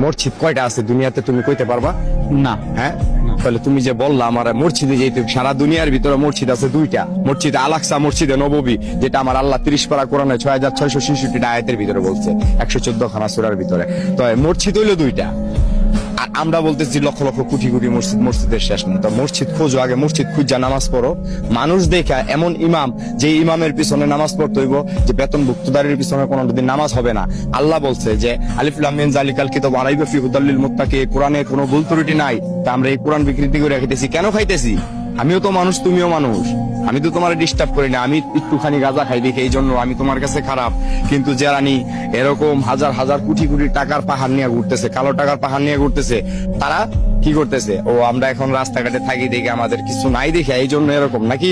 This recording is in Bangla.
মসজিদ কয়টা আছে দুনিয়াতে তুমি কইতে পারবা? না। হ্যাঁ, তাহলে তুমি যে বললা আমার মসজিদে যেতে, সারা দুনিয়ার ভিতরে মসজিদ আছে দুইটা, মসজিদে আলাকসা, মসজিদে নববী, যেটা আমার আল্লাহ 30 পারা কোরআনে 6666 আয়াতের ভিতরে বলছে, 114 খানা সূরার ভিতরে। তো মসজিদ হইলো দুইটা, আর আমরা বলতেছি লক্ষ লক্ষ কোটি কোটি মসজিদ, মসজিদের শেষ নেই। তো মসজিদ খোঁজো, আগে মসজিদ খুঁজা নামাজ পড়ো। মানুষ দেখা এমন ইমাম, যে ইমামের পিছনে নামাজ পড়তে হইব, যে বেতনভুক্তদারের পিছনে কোনোদিন নামাজ হবে না। আল্লাহ বলছে যে আলিফ লাম মিম যালিকাল কিতাবু লা রাইবা ফিহি হুদাল লিল মুত্তাকিন, কোরআনে কোনো ভুল ত্রুটি নাই। তা আমরা এই কোরআন বিকৃতি করে খাইতেছি কেন? খাইতেছি আমিও তো মানুষ, তুমিও মানুষ, আমি তো তোমার ডিস্টার্ব করি না। আমি একটুখানি গাঁজা খাই দেখি এই জন্য আমি তোমার কাছে খারাপ, কিন্তু যারা নি এরকম হাজার হাজার কোটি কোটি টাকার পাহাড় নিয়ে ঘুরতেছে, কালো টাকার পাহাড় নিয়ে ঘুরতেছে, তারা কি করতেছে? ও আমরা এখন রাস্তাঘাটে থাকি দেখে আমাদের কিছু নাই দেখে এই জন্য এরকম নাকি?